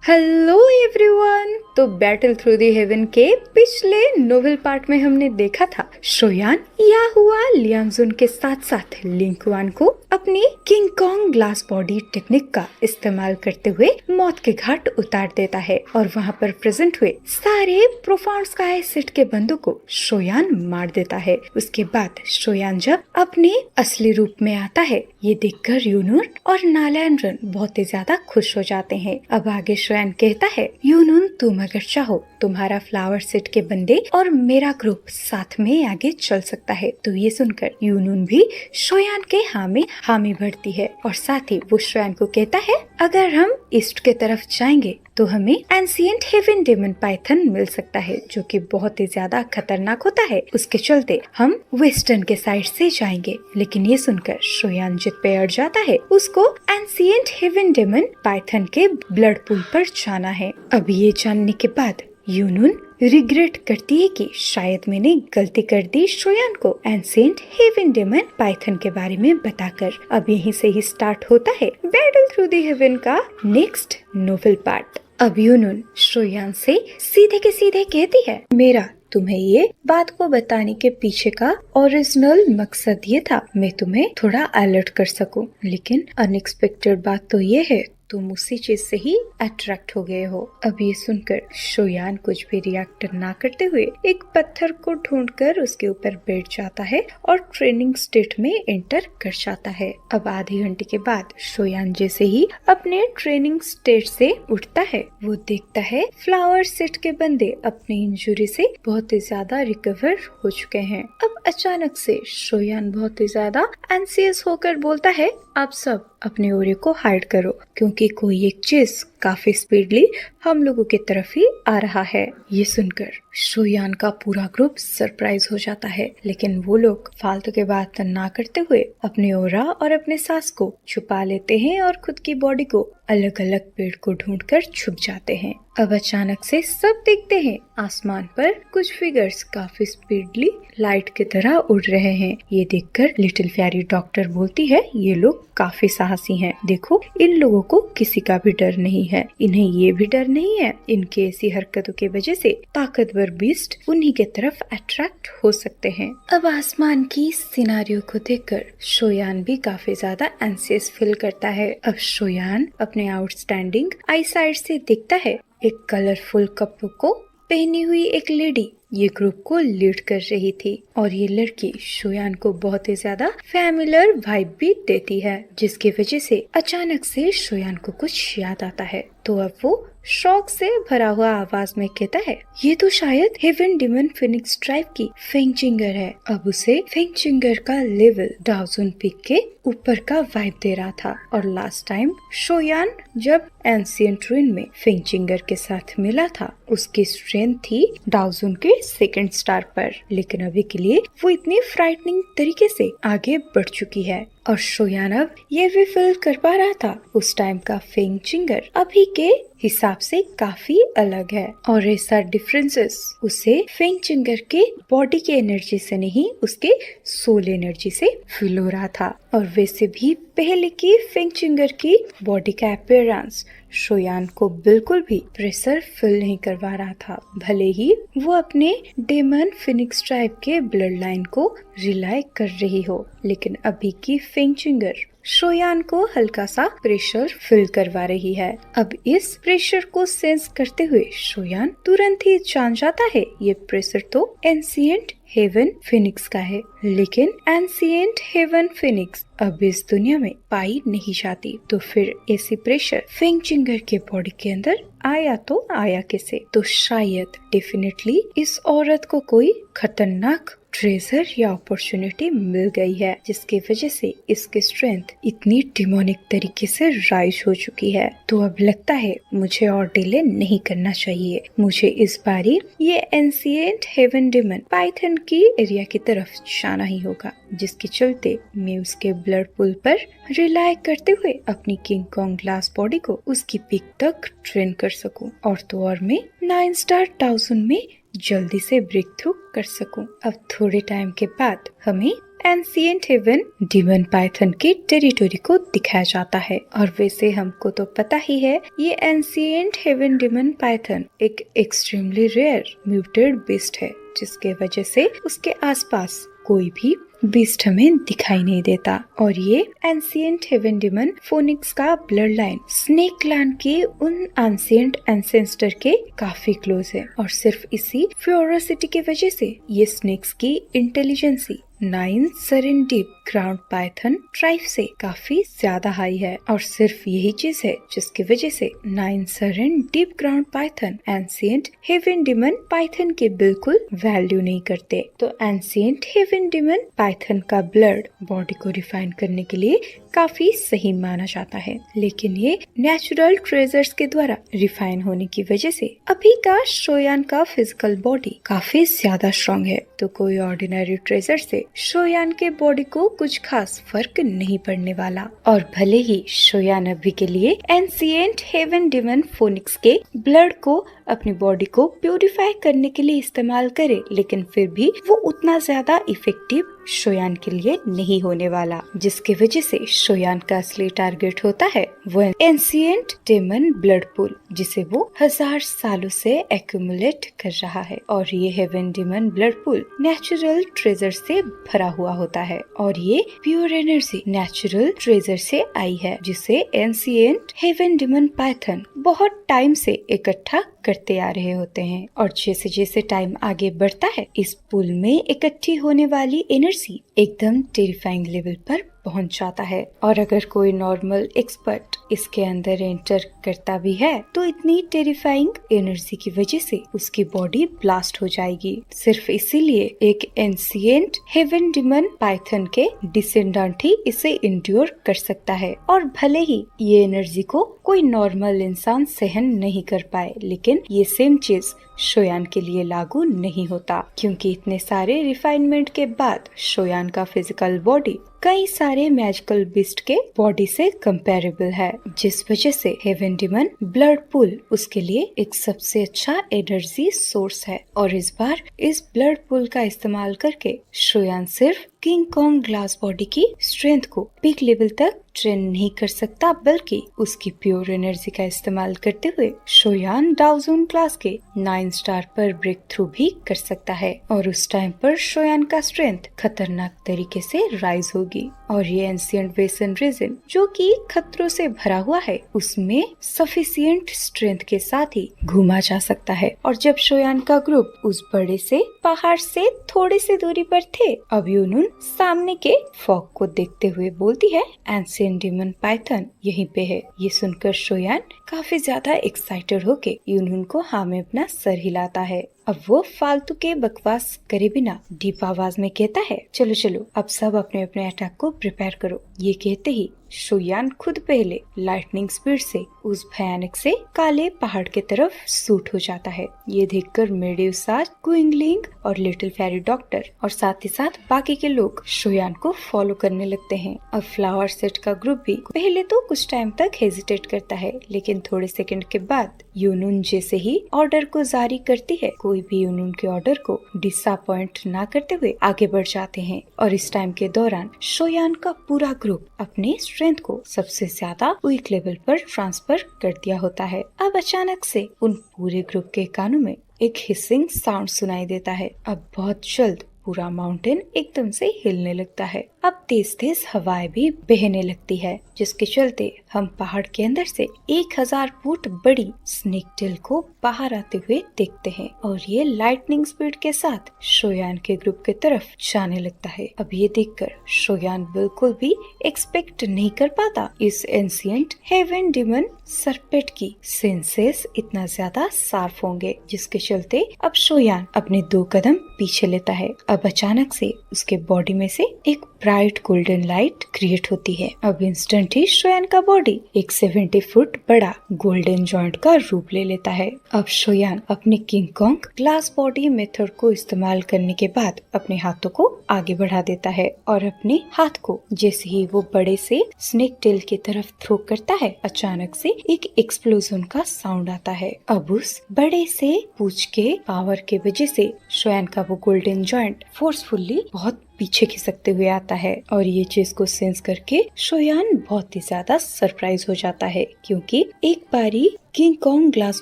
Hello everyone. तो battle through the haven के पिछले नोवेल पार्ट में हमने देखा था शोयान याहुआ लियांगजुन के साथ साथ लिंकवान को अपनी king Kong glass body technique का इस्तेमाल करते हुए मौत के घाट उतार देता है और वहाँ पर प्रेजेंट हुए सारे प्रोफाउंड स्काई सेट के बंदों को शोयान मार देता है। उसके बाद शोयान जब अपने असली रूप में आता है ये देखकर यूनून और नालैंड्रन बहुत ही ज्यादा खुश हो जाते हैं। अब आगे शोयान कहता है, यूनून तुम अगर चाहो तुम्हारा फ्लावर सेट के बंदे और मेरा ग्रुप साथ में आगे चल सकता है। तो ये सुनकर यूनून भी शोयान के हाँ में हामी भरती है और साथ ही वो शोयान को कहता है, अगर हम ईस्ट के तरफ जाएंगे तो हमें एंशिएंट हेवन डेमन पाइथन मिल सकता है जो कि बहुत ही ज्यादा खतरनाक होता है। उसके चलते हम वेस्टर्न के साइड से जाएंगे। लेकिन ये सुनकर शोयान जिद पे अड़ जाता है, उसको एंशिएंट हेवन डेमन पाइथन के ब्लड पूल पर जाना है। अब ये जानने के बाद यूनून रिग्रेट करती है कि शायद मैंने गलती कर दी शोयान को एंशिएंट हेवन डेमन पाइथन के बारे में बताकर। अब यहीं से ही स्टार्ट होता है बैटल थ्रू द हेवन का नेक्स्ट नोवेल पार्ट। अब यूनून शोयान से सीधे के सीधे कहती है, मेरा तुम्हें ये बात को बताने के पीछे का ओरिजिनल मकसद ये था मैं तुम्हें थोड़ा अलर्ट कर सकूं। लेकिन अनएक्सपेक्टेड बात तो ये है तुम उसी चीज से ही अट्रैक्ट हो गए हो। अब ये सुनकर शोयान कुछ भी रिएक्ट ना करते हुए एक पत्थर को ढूंढकर उसके ऊपर बैठ जाता है और ट्रेनिंग स्टेट में एंटर कर जाता है। अब आधे घंटे के बाद शोयान जैसे ही अपने ट्रेनिंग स्टेट से उठता है वो देखता है फ्लावर सेट के बंदे अपनी इंजरी से बहुत ही ज्यादा रिकवर हो चुके हैं। अब अचानक से शोयान बहुत ही ज्यादा एंसियस होकर बोलता है, आप सब अपने ओरे को हाइड करो क्योंकि कोई एक चीज काफी स्पीडली हम लोगों की तरफ ही आ रहा है। ये सुनकर शोयान का पूरा ग्रुप सरप्राइज हो जाता है, लेकिन वो लोग फालतू के बात ना करते हुए अपने ओरा और अपने सांस को छुपा लेते हैं और खुद की बॉडी को अलग अलग पेड़ को ढूंढकर छुप जाते हैं। अब अचानक से सब देखते हैं आसमान पर कुछ फिगर्स काफी स्पीडली लाइट की तरह उड़ रहे हैं। ये देखकर लिटिल फेरी डॉक्टर बोलती है, ये लोग काफी साहसी हैं। देखो इन लोगों को किसी का भी डर नहीं है, इन्हें ये भी डर नहीं है इनके ऐसी हरकतों की वजह से ताकतवर बीस्ट उन्हीं के तरफ अट्रैक्ट हो सकते हैं। अब आसमान की सिनारियो को देखकर शोयान भी काफी ज्यादा एंसियस फील करता है। अब शोयान अपने आउटस्टैंडिंग आई साइड से देखता है एक कलरफुल कपड़ों को पहनी हुई एक लेडी ये ग्रुप को लीड कर रही थी और ये लड़की शोयान को बहुत ही ज्यादा फैमिलियर वाइब भी देती है, जिसकी वजह से अचानक से शोयान को कुछ याद आता है। तो अब वो शौक से भरा हुआ आवाज में कहता है, ये तो शायद हेवन डेमन फिनिक्स ट्राइब की फेंगचिंगर है। अब उसे फेंगचिंगर का लेवल डाउजुन पीक के ऊपर का वाइब दे रहा था और लास्ट टाइम शोयान जब एंशिएंट रूइन में फेंगचिंगर के साथ मिला था उसकी स्ट्रेंथ थी डाउजुन के सेकंड स्टार पर। लेकिन अभी के लिए वो इतनी फ्राइटनिंग तरीके से आगे बढ़ चुकी है और शोयान अब ये भी फील कर पा रहा था उस टाइम का फेंगचिंगर अभी के हिसाब से काफी अलग है और ऐसा डिफरेंसेस उसे फेंगचिंगर के बॉडी की एनर्जी से नहीं उसके सोल एनर्जी से फील हो रहा था। और वैसे भी पहले की फेंगचिंगर की बॉडी का अपीयरेंस शोयान को बिल्कुल भी प्रेशर फील नहीं करवा रहा था, भले ही वो अपने डेमन फिनिक्स ट्राइब के ब्लड लाइन को रिलाई कर रही हो। लेकिन अभी की फेंगचिंगर शोयान को हल्का सा प्रेशर फील करवा रही है। अब इस प्रेशर को सेंस करते हुए शोयान तुरंत ही जान जाता है ये प्रेशर तो एंशिएंट हेवन फिनिक्स का है। लेकिन एंशिएंट हेवन फिनिक्स अब इस दुनिया में पाई नहीं जाती, तो फिर ऐसी प्रेशर फेंगचिंगर के बॉडी के अंदर आया तो आया कैसे? तो शायद डेफिनेटली इस औरत को कोई खतरनाक ट्रेजर या अपॉर्चुनिटी मिल गई है जिसकी वजह से इसकी स्ट्रेंथ इतनी डिमोनिक तरीके से राइज हो चुकी है। तो अब लगता है मुझे और डिले नहीं करना चाहिए, मुझे इस बारी ये एंशिएंट हेवन डेमन पाइथन की एरिया की तरफ जाना ही होगा, जिसके चलते मैं उसके ब्लड पूल पर रिलाई करते हुए अपनी किंग कॉन्ग ग्लास बॉडी को उसकी पीक तक ट्रेन कर सकूं और तो और मैं 9 स्टार टाउजन में जल्दी से ब्रेक थ्रू कर सकूं। अब थोड़े टाइम के बाद हमें एंशिएंट हेवन डीमन पाइथन की टेरिटोरी को दिखाया जाता है। और वैसे हमको तो पता ही है, ये एंशिएंट हेवन डीमन पाइथन एक एक्सट्रीमली रेयर म्यूटेड बीस्ट है, जिसके वजह से उसके आसपास कोई भी बीस्ट हमें दिखाई नहीं देता। और ये एंशिएंट हेवन डीमन फोनिक्स का ब्लड लाइन स्नेक क्लैन के उन एंशिएंट एंसेस्टर के काफी क्लोज है। और सिर्फ इसी फ्योरोसिटी की वजह से ये स्नेक्स की intelligence 9 Serendip ground Python tribe से काफी ज्यादा हाई है। और सिर्फ यही चीज है जिसकी वजह से 9 Serendip ground python ancient heaven demon python के बिल्कुल वैल्यू नहीं करते। तो एंशिएंट हेवन डीमन पाइथन का ब्लड बॉडी को रिफाइन करने के लिए काफी सही माना जाता है, लेकिन ये नेचुरल ट्रेजर्स के द्वारा रिफाइन होने की वजह से अभी का शोयान का फिजिकल बॉडी काफी ज्यादा स्ट्रॉन्ग है। तो कोई ऑर्डिनरी ट्रेजर से शोयान के बॉडी को कुछ खास फर्क नहीं पड़ने वाला। और भले ही शोयान अभी के लिए एंशिएंट हेवन डीमन फोनिक्स के ब्लड को अपनी बॉडी को प्यूरिफाई करने के लिए इस्तेमाल करे, लेकिन फिर भी वो उतना ज्यादा इफेक्टिव शोयान के लिए नहीं होने वाला, जिसकी वजह से शोयान का असली टारगेट होता है वो एंशिएंट डेमन ब्लड पूल, जिसे वो 1000 सालों से एक्यूमुलेट कर रहा है। और ये heaven demon blood pool natural treasure से भरा हुआ होता है, और ये प्योर एनर्जी नेचुरल ट्रेजर से आई है, जिसे एंशिएंट हेवन डेमन पाइथन बहुत टाइम से इकट्ठा करते आ रहे होते हैं। और जैसे जैसे टाइम आगे बढ़ता है, इस पूल में इकट्ठी होने वाली एनर्जी एकदम टेरिफाइंग लेवल पर पहुंच जाता है। और अगर कोई नॉर्मल एक्सपर्ट इसके अंदर एंटर करता भी है, तो इतनी टेरिफाइंग एनर्जी की वजह से उसकी बॉडी ब्लास्ट हो जाएगी। सिर्फ इसीलिए एक एंशिएंट हेवन डीमन पाइथन के डिसेंडेंट ही इसे इंड्योर कर सकता है। और भले ही ये एनर्जी को कोई नॉर्मल इंसान सहन नहीं कर पाए, लेकिन ये सेम चीज शोयान के लिए लागू नहीं होता, क्योंकि इतने सारे रिफाइनमेंट के बाद शोयान का फिजिकल बॉडी कई सारे मैजिकल बीस्ट के बॉडी से कंपेरेबल है, जिस वजह से हेवन डीमन ब्लड पूल उसके लिए एक सबसे अच्छा एनर्जी सोर्स है। और इस बार इस ब्लड पूल का इस्तेमाल करके शोयान सिर्फ किंग कॉन्ग ग्लास बॉडी की स्ट्रेंथ को पीक लेवल तक ट्रेन नहीं कर सकता, बल्कि उसकी प्योर एनर्जी का इस्तेमाल करते हुए शोयान डाउजून क्लास के 9 स्टार पर ब्रेक थ्रू भी कर सकता है। और उस टाइम पर शोयान का स्ट्रेंथ खतरनाक तरीके से राइज होगी। और ये एंशिएंट वेसन रीजन जो कि खतरों से भरा हुआ है, उसमें सफिशिएंट स्ट्रेंथ के साथ ही घूमा जा सकता है। और जब शोयान का ग्रुप उस बड़े से पहाड़ से थोड़ी सी दूरी पर थे, अब यूनुन सामने के फॉग को देखते हुए बोलती है, एंशिएंट डीमन पाइथन यहीं पे है। ये सुनकर शोयान काफी ज्यादा एक्साइटेड होके यूनुन को हाँ में अपना सर हिलाता है। अब वो फालतू के बकवास करे बिना डीप आवाज में कहता है, चलो चलो अब सब अपने अपने अटैक को प्रिपेयर करो। ये कहते ही शोयान खुद पहले लाइटनिंग स्पीड से उस भयानक से काले पहाड़ के तरफ सूट हो जाता है। ये देखकर मेड्यूसा, क्विंगलिंग और लिटिल फेरी डॉक्टर और साथ ही साथ बाकी के लोग शोयान को फॉलो करने लगते हैं। अब फ्लावर सेट का ग्रुप भी पहले तो कुछ टाइम तक हेजिटेट करता है, लेकिन थोड़े सेकंड के बाद यूनुन जैसे ही ऑर्डर को जारी करती है, कोई भी यूनुन के ऑर्डर को डिसअपॉइंट ना करते हुए आगे बढ़ जाते हैं। और इस टाइम के दौरान शोयान का पूरा ग्रुप अपने स्ट्रेंथ को सबसे ज्यादा वीक लेवल पर ट्रांसफर कर दिया होता है। अब अचानक से उन पूरे ग्रुप के कानों में एक हिसिंग साउंड सुनाई देता है। अब बहुत जल्द पूरा माउंटेन एकदम से हिलने लगता है। अब तेज तेज हवाएं भी बहने लगती है, जिसके चलते हम पहाड़ के अंदर से 1000 फुट बड़ी स्नेक टेल को बाहर आते हुए देखते हैं। और ये लाइटनिंग स्पीड के साथ शोयान के ग्रुप के तरफ जाने लगता है। अब ये देखकर शोयान बिल्कुल भी एक्सपेक्ट नहीं कर पाता इस एंशिएंट हेवन डीमन सरपेट की सेंसेस इतना ज्यादा शार्प होंगे, जिसके चलते अब शोयान अपने 2 कदम पीछे लेता है। अब अचानक से उसके बॉडी में से एक ब्राइट गोल्डन लाइट क्रिएट होती है। अब इंस्टेंट ही शोयान का बॉडी एक 70 फुट बड़ा गोल्डन जॉइंट का रूप ले लेता है। अब शोयान अपने king Kong glass body method को इस्तेमाल करने के बाद अपने हाथों को आगे बढ़ा देता है और अपने हाथ को जैसे ही वो बड़े से स्नेक टेल की तरफ थ्रो करता है, अचानक से एक एक्सप्लोजन का साउंड आता है। अब उस बड़े से पूंछ के पावर के वजह से शोयान का वो गोल्डन जॉइंट फोर्सफुली बहुत पीछे खिसकते हुए आता है और ये चीज को सेंस करके शोयान बहुत ही ज्यादा सरप्राइज हो जाता है, क्योंकि एक बारी किंग कॉन्ग ग्लास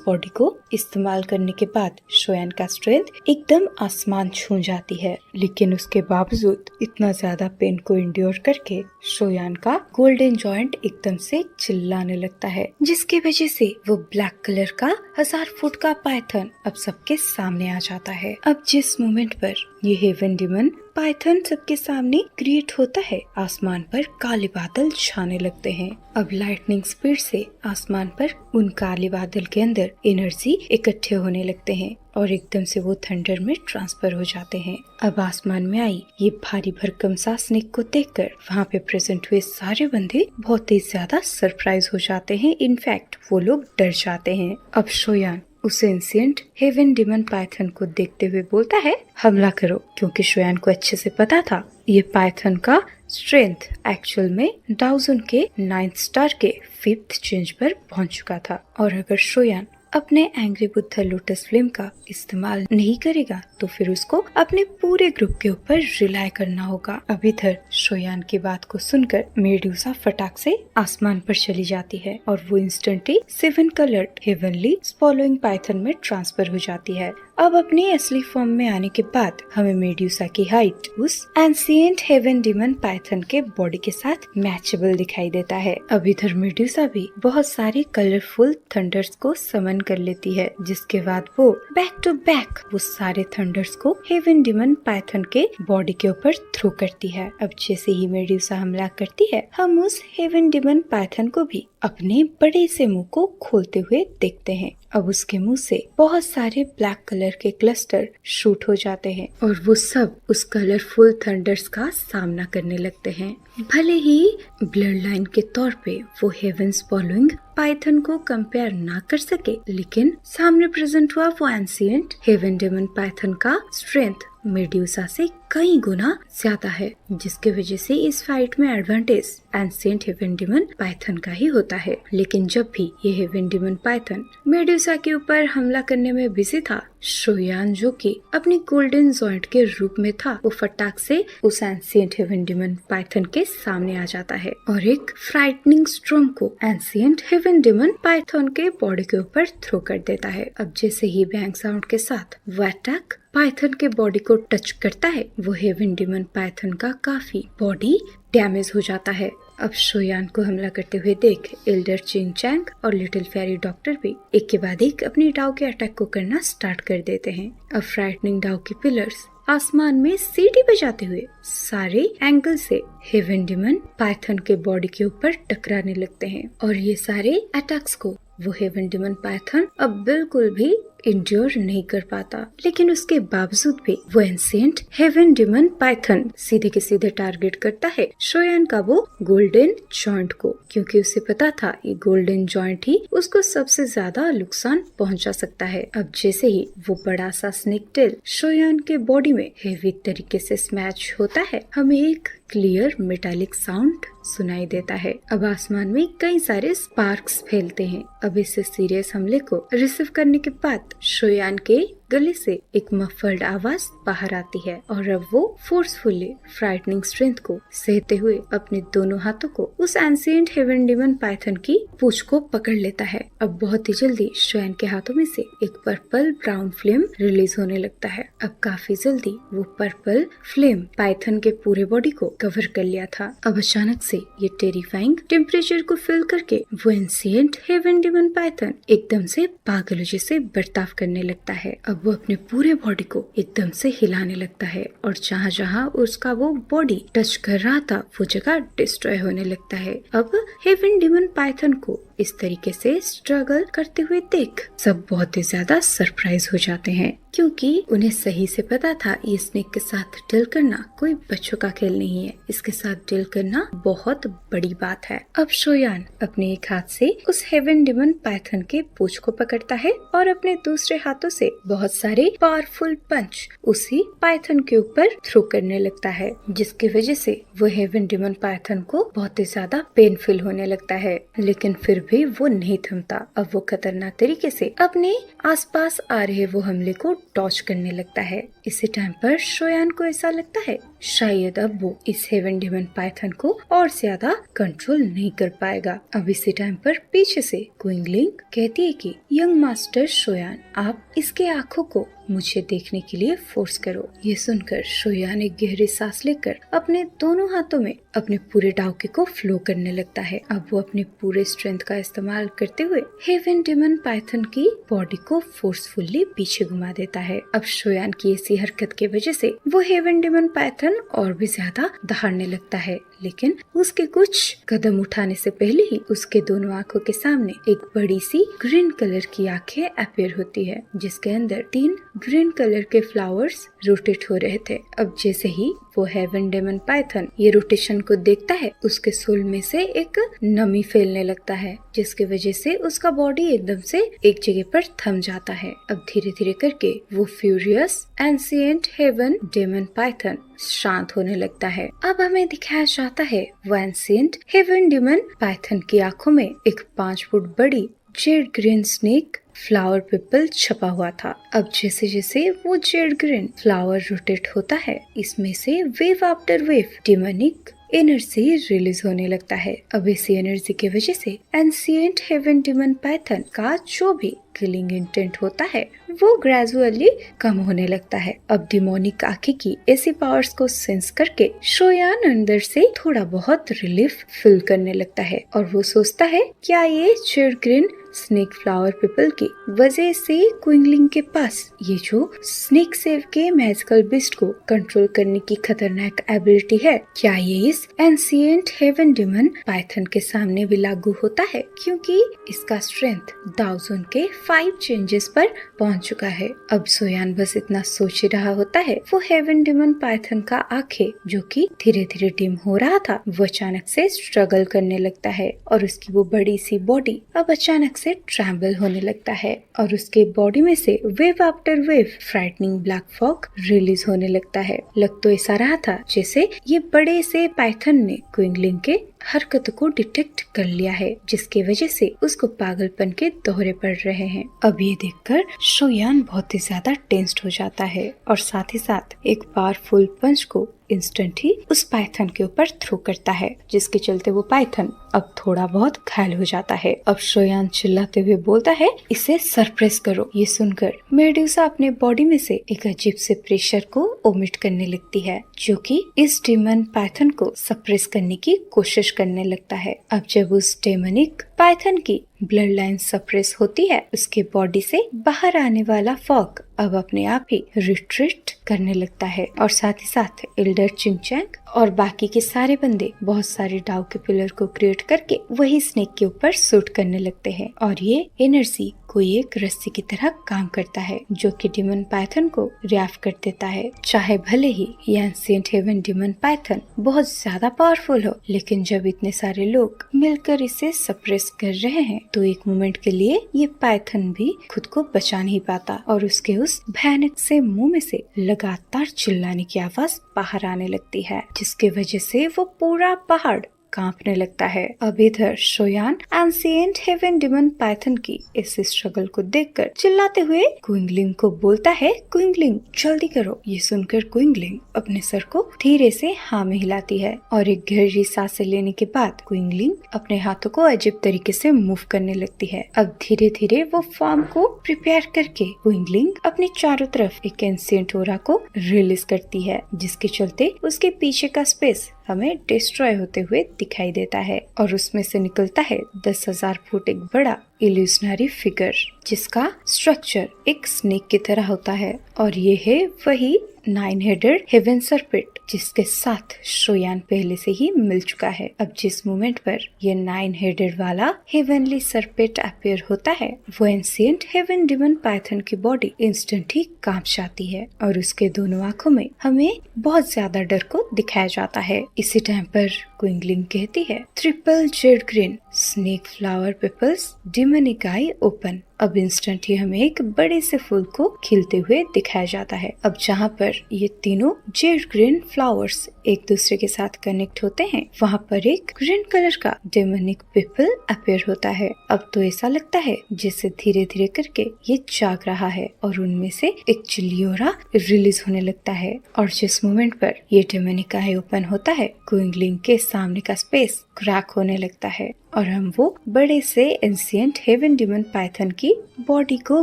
बॉडी को इस्तेमाल करने के बाद शोयान का स्ट्रेंथ एकदम आसमान छू जाती है। लेकिन उसके बावजूद इतना ज्यादा पेन को इंड्योर करके शोयान का गोल्डन जॉइंट एकदम से चिल्लाने लगता है, जिसकी वजह से वो ब्लैक कलर का 1000 फुट का पाइथन अब सबके सामने आ जाता है। अब जिस मोमेंट पर ये हेवन डिमन पाइथन सबके सामने क्रिएट होता है, आसमान पर काले बादल छाने लगते हैं। अब लाइटनिंग स्पीड से आसमान पर उन काले बादल के अंदर एनर्जी इकट्ठे होने लगते हैं और एकदम से वो थंडर में ट्रांसफर हो जाते हैं। अब आसमान में आई ये भारी भरकम सा स्नेक को देखकर वहाँ पे प्रेजेंट हुए सारे बंदे बहुत ही ज्यादा सरप्राइज हो जाते हैं। इनफैक्ट वो लोग डर जाते हैं। अब शोयान उस एंशिएंट हेवन डिमन पाइथन को देखते हुए बोलता है, हमला करो, क्योंकि शोयान को अच्छे से पता था ये पाइथन का स्ट्रेंथ एक्चुअल में डाउजन के 9th स्टार के 5th चेंज पर पहुंच चुका था। और अगर शोयान अपने एंग्री बुद्धा लोटस फ्लेम का इस्तेमाल नहीं करेगा तो फिर उसको अपने पूरे ग्रुप के ऊपर रिलाय करना होगा। अब इधर शोयान की बात को सुनकर मेडुसा फटाक से आसमान पर चली जाती है और वो इंस्टेंटली 7 कलर्ड हेवनली स्पॉलोइंग पाइथन में ट्रांसफर हो जाती है। अब अपनी असली फॉर्म में आने के बाद हमें मेडुसा की हाइट उस एंशिएंट हेवन डिमन पाइथन के बॉडी के साथ मैचेबल दिखाई देता है। अब इधर मेडुसा भी बहुत सारे कलरफुल थंडर्स को समन कर लेती है, जिसके बाद वो बैक टू बैक वो सारे थंडर्स को हेवन डिमन पाइथन के बॉडी के ऊपर थ्रो करती है। अब जैसे ही मेडुसा हमला करती है, हम उस हेवन डिमन पाइथन को भी अपने बड़े से मुंह को खोलते हुए देखते हैं। अब उसके मुंह से बहुत सारे ब्लैक कलर के क्लस्टर शूट हो जाते हैं और वो सब उस कलरफुल थंडर्स का सामना करने लगते हैं। भले ही ब्लड लाइन के तौर पे वो हेवंस फॉलोइंग पाइथन को कंपेयर ना कर सके, लेकिन सामने प्रेजेंट हुआ वो एंशिएंट हेवन डेमन पाइथन का स्ट्रेंथ मेडुसा से कई गुना ज्यादा है, जिसके वजह से इस फाइट में advantage ancient heaven demon python का ही होता है। लेकिन जब भी ये हेवन डेमन पाइथन मेडुसा के ऊपर हमला करने में बिजी था, शोयान जो कि अपनी गोल्डन जॉइंट के रूप में था, वो फटाक से उस एंशिएंट हेवन डेमन पाइथन के सामने आ जाता है और एक फ्राइटनिंग स्ट्रॉम को एंशिएंट हेवन डेमन पाइथन के बॉडी के ऊपर थ्रो कर देता है। अब जैसे ही बैंग साउंड के साथ वो अटैक पाइथन के बॉडी को टच करता है, वो हेवन डेमन पाइथन का काफी बॉडी डैमेज हो जाता है। अब शोयान को हमला करते हुए देख एल्डर चिंग चैंग और लिटिल फेरी डॉक्टर भी एक के बाद एक अपनी डाउ के अटैक को करना स्टार्ट कर देते हैं। अब फ्राइटनिंग डाउ के पिलर्स आसमान में सीटी बजाते हुए सारे एंगल से हेवन डेमन पाइथन के बॉडी के ऊपर टकराने लगते हैं और ये सारे अटैक्स को वो हेवन डेमन पाइथन अब बिल्कुल भी इंड्योर नहीं कर पाता। लेकिन उसके बावजूद भी वो एंशिएंट हेवन डेमन पाइथन सीधे के सीधे टारगेट करता है शोयान का वो गोल्डन जॉइंट को, क्योंकि उसे पता था ये गोल्डन जॉइंट ही उसको सबसे ज्यादा नुकसान पहुंचा सकता है। अब जैसे ही वो बड़ा सा स्नेक टेल शोयान के बॉडी में हेवी तरीके से स्मैश होता है, हमें एक क्लियर मेटालिक साउंड सुनाई देता है। अब आसमान में कई सारे स्पार्क्स फैलते हैं। अब इस सीरियस हमले को रिसीव करने के बाद शोयान के गले से एक मफल्ड आवाज बाहर आती है और अब वो फोर्सफुली फ्राइटनिंग स्ट्रेंथ को सहते हुए अपने दोनों हाथों को उस एंशिएंट हेवन डेमन पाइथन की पूंछ को पकड़ लेता है। अब बहुत ही जल्दी शोयान के हाथों में से एक पर्पल ब्राउन फ्लेम रिलीज होने लगता है। अब काफी जल्दी वो पर्पल फ्लेम पाइथन के पूरे बॉडी को कवर कर लिया था। अब अचानक से ये टेरिफाइंग टेम्परेचर को फील करके वो एंशिएंट हेवन डेमन पाइथन एकदम से पागलों जैसे बर्ताव करने लगता है। अब वो अपने पूरे बॉडी को एकदम से हिलाने लगता है और जहाँ जहाँ उसका वो बॉडी टच कर रहा था वो जगह डिस्ट्रॉय होने लगता है। अब हेवन डेमन पाइथन को इस तरीके से स्ट्रगल करते हुए देख सब बहुत ही ज्यादा सरप्राइज हो जाते हैं, क्योंकि उन्हें सही से पता था ये स्नेक के साथ डील करना कोई बच्चों का खेल नहीं है, इसके साथ डील करना बहुत बड़ी बात है। अब शोयान अपने एक हाथ से उस हेवन डेमन पाइथन के पूंछ को पकड़ता है और अपने दूसरे हाथों से बहुत सारे पावरफुल पंच उसी पाइथन के ऊपर थ्रो करने लगता है, जिसकी वजह से वो हेवन डेमन पाइथन को बहुत ही ज्यादा पेनफुल होने लगता है। लेकिन फिर भी वो नहीं थमता। अब वो खतरनाक तरीके से अपने आसपास आ रहे वो हमले को डॉज करने लगता है। इसी टाइम पर शोयान को ऐसा लगता है शायद अब वो इस हेवन डेमन पाइथन को और ज्यादा कंट्रोल नहीं कर पाएगा। अब इसी टाइम पर पीछे से क्विंगलिंग कहती है कि यंग मास्टर शोयान, आप इसके आंखों को मुझे देखने के लिए फोर्स करो। ये सुनकर शोयान एक गहरी सांस लेकर अपने दोनों हाथों में अपने पूरे डाउके को फ्लो करने लगता है। अब वो अपने पूरे स्ट्रेंथ का इस्तेमाल करते हुए हेवन डेमन पाइथन की बॉडी को फोर्सफुली पीछे घुमा देता है। अब शोयान की ऐसी हरकत की वजह से वो हेवन डेमन पाइथन और भी ज्यादा दहाड़ने लगता है, लेकिन उसके कुछ कदम उठाने से पहले ही उसके दोनों आंखों के सामने एक बड़ी सी ग्रीन कलर की आंखें अपीयर होती है, जिसके अंदर 3 ग्रीन कलर के फ्लावर्स रोटेट हो रहे थे। अब जैसे ही वो हेवन डेमन पाइथन ये रोटेशन को देखता है, उसके सोल में से एक नमी फैलने लगता है, जिसकी वजह से उसका बॉडी एकदम से एक जगह पर थम जाता है। अब धीरे धीरे करके वो furious ancient heaven demon python शांत होने लगता है। अब हमें दिखाया जाता है वो एंशिएंट हेवन डेमन पाइथन की आंखों में एक 5 फुट बड़ी Z green snake flower people छपा हुआ था। अब जैसे जैसे वो जेड ग्रीन फ्लावर रोटेट होता है, इसमें से wave after wave demonic energy release होने लगता है। अब इसी एनर्जी की वजह से एंशिएंट हेवन डेमन पाइथन का जो भी किलिंग इंटेंट होता है वो ग्रेजुअली कम होने लगता है। अब डिमोनिक आंखें की ऐसी पावर्स को सेंस करके शोयान अंदर से थोड़ा बहुत रिलीफ फील करने लगता है और वो सोचता है क्या ये Z green snake flower people की वजह से क्विंगलिंग के पास ये जो स्नेक सेव के मैजिकल बिस्ट को कंट्रोल करने की खतरनाक एबिलिटी है, क्या ये इस एंशिएंट हेवन डेमन पाइथन के सामने भी लागू होता है, क्योंकि इसका स्ट्रेंथ डाउजोन के 5 चेंजेस पर पहुंच चुका है। अब सोयान बस इतना सोच रहा होता है, वो हेवन डेमन पाइथन का आंखें जो कि धीरे धीरे डिम हो रहा था, वो अचानक से स्ट्रगल करने लगता है और उसकी वो बड़ी सी बॉडी अब अचानक से ट्रैम्बल होने लगता है और उसके बॉडी में से wave after wave frightening black fog release होने लगता है। लग तो ऐसा रहा था जैसे ये बड़े से पाइथन ने क्विंगलिंग के हरकत को डिटेक्ट कर लिया है, जिसकी वजह से उसको पागलपन के दौरे पड़ रहे हैं। अब ये देखकर शोयान बहुत ही ज्यादा टेंस्ड हो जाता है और साथ ही साथ एक पावरफुल पंच को इंस्टेंट ही उस पाइथन के ऊपर थ्रो करता है, जिसके चलते वो पाइथन अब थोड़ा बहुत घायल हो जाता है। अब शोयान चिल्लाते हुए बोलता है इसे सरप्रेस करो। ये सुनकर मेडुसा अपने बॉडी में से एक अजीब से प्रेशर को ओमिट करने लगती है, जो कि इस डेमन पाइथन को सप्रेस करने की कोशिश करने लगता है। अब जब उस डेमनिक पाइथन की ब्लड लाइन सप्रेस होती है, उसके बॉडी से बाहर आने वाला फॉग अब अपने आप ही रिट्रीट करने लगता है और साथ ही साथ एल्डर चिंगचैंग और बाकी के सारे बंदे बहुत सारे डाउ के पिलर को क्रिएट करके वही स्नेक के ऊपर शूट करने लगते हैं और ये एनर्जी कोई एक रस्सी की तरह काम करता है, जो कि डेमन पाइथन को रिएक्ट कर देता है। चाहे भले ही ये एंशिएंट हेवन डेमन पाइथन बहुत ज्यादा पावरफुल हो, लेकिन जब इतने सारे लोग मिलकर इसे सप्रेस कर रहे हैं तो एक मोमेंट के लिए ये पाइथन भी खुद को बचा नहीं पाता और उसके उस भयानक से मुंह में से लगातार चिल्लाने की आवाज बाहर आने लगती है, जिसकी वजह से वो पूरा पहाड़ कांपने लगता है। अब इधर शोयान एंशिएंट हेवन डेमन पाइथन की इस स्ट्रगल को देखकर चिल्लाते हुए क्विंगलिंग को बोलता है, क्विंगलिंग जल्दी करो। ये सुनकर क्विंगलिंग अपने सर को धीरे से हाँ में हिलाती है और एक गहरी सांसें लेने के बाद क्विंगलिंग अपने हाथों को अजीब तरीके से मूव करने लगती है। अब धीरे धीरे वो फॉर्म को प्रिपेयर करके क्विंगलिंग अपने चारों तरफ एक एंशिएंट ऑरा को रिलीज करती है, जिसके चलते उसके पीछे का स्पेस हमें डिस्ट्रॉय होते हुए दिखाई देता है और उसमें से निकलता है 10,000 फुट एक बड़ा इल्यूशनरी फिगर, जिसका स्ट्रक्चर एक स्नेक की तरह होता है और ये है वही 9 हेडेड हेवन सर्पेंट जिसके साथ शोयान पहले से ही मिल चुका है। अब जिस मोमेंट पर ये 9 हेडेड वाला हेवनली सर्पेंट अपीयर होता है, वो एंशिएंट हेवन डेमन पाइथन की बॉडी इंस्टेंट ही कांप जाती है और उसके दोनों आंखों में हमें बहुत ज्यादा डर को दिखाया जाता है। इसी टाइम पर क्विंगलिंग कहती है, triple Z green snake flower pebbles demonic eye open. अब इंस्टेंट ही हमें एक बड़े से फूल को खिलते हुए दिखाया जाता है। अब जहाँ पर ये तीनों जेड ग्रीन फ्लावर्स एक दूसरे के साथ कनेक्ट होते हैं, वहाँ पर एक ग्रीन कलर का डेमोनिक पिपल अपीयर होता है। अब तो ऐसा लगता है जैसे धीरे धीरे करके ये जाग रहा है और उनमें से एक चिलियोरा रिलीज होने लगता है। और जिस मोमेंट पर ये डेमोनिक आई ओपन होता है, क्विंगलिंग के सामने का स्पेस क्रैक होने लगता है और हम वो बड़े से एंशिएंट हेवन डिमन पाइथन की बॉडी को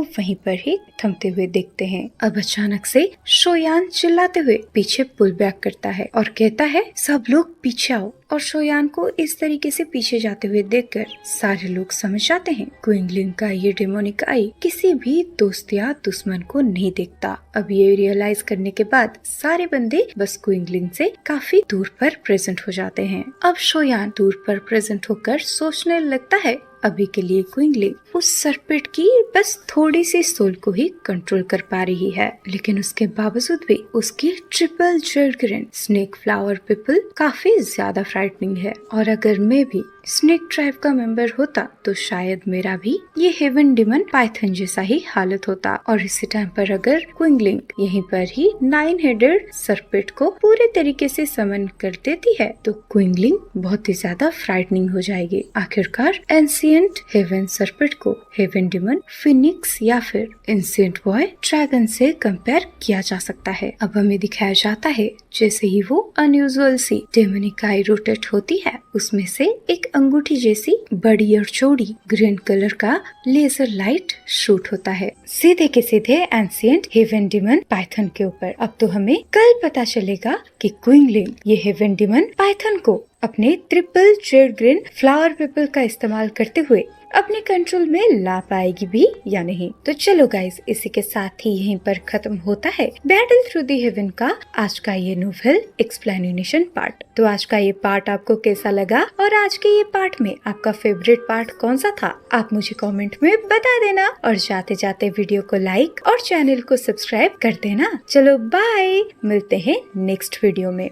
वहीं पर ही थमते हुए देखते हैं। अब अचानक से शोयान चिल्लाते हुए पीछे पुल बैक करता है और कहता है, सब लोग पीछे आओ। और शोयान को इस तरीके से पीछे जाते हुए देखकर सारे लोग समझ जाते हैं क्विंगलिंग का ये डेमोनिक आई किसी भी दोस्त या दुश्मन को नहीं देखता। अब ये रियलाइज करने के बाद सारे बंदे बस क्विंगलिंग से काफी दूर पर प्रेजेंट हो जाते हैं। अब शोयान दूर पर प्रेजेंट होकर सोचने लगता है, अभी के लिए क्विंगलिंग उस सरपेट की बस थोड़ी सी सोल को ही कंट्रोल कर पा रही है, लेकिन उसके बावजूद भी उसकी triple Z green snake flower people काफी ज्यादा फ्राइटनिंग है। और अगर मैं भी स्नेक ट्राइब का मेंबर होता तो शायद मेरा भी ये हेवन डिमन पाइथन जैसा ही हालत होता। और इसी टाइम पर अगर क्विंगलिंग यहीं पर ही 9 हेडेड सरपेट को पूरे तरीके से समन कर देती है तो क्विंगलिंग बहुत ही ज्यादा फ्राइटनिंग हो जाएगी। आखिरकार एंशिएंट हेवन सरपेट को हेवन डिमन फिनिक्स या फिर एंशिएंट बॉय ड्रैगन से कंपेयर किया जा सकता है। अब हमें दिखाया जाता है जैसे ही वो अनयूजुअल सी डेमोनिक आई रोटेट होती है, उसमें से एक अंगूठी जैसी बड़ी और चौड़ी ग्रीन कलर का लेजर लाइट शूट होता है सीधे के सीधे एंशिएंट हेवन डिमन पाइथन के ऊपर। अब तो हमें कल पता चलेगा कि क्विंगलिंग ये हेवन डिमन पाइथन को अपने triple Z green flower people का इस्तेमाल करते हुए अपने कंट्रोल में ला पाएगी भी या नहीं। तो चलो गाइस, इसी के साथ ही यहीं पर खत्म होता है बैटल थ्रू द हेवन का आज का ये नोवेल एक्सप्लेनेशन पार्ट। तो आज का ये पार्ट आपको कैसा लगा और आज के ये पार्ट में आपका फेवरेट पार्ट कौन सा था, आप मुझे कमेंट में बता देना। और जाते जाते वीडियो को लाइक और चैनल को सब्सक्राइब कर देना। चलो बाय, मिलते हैं नेक्स्ट वीडियो में।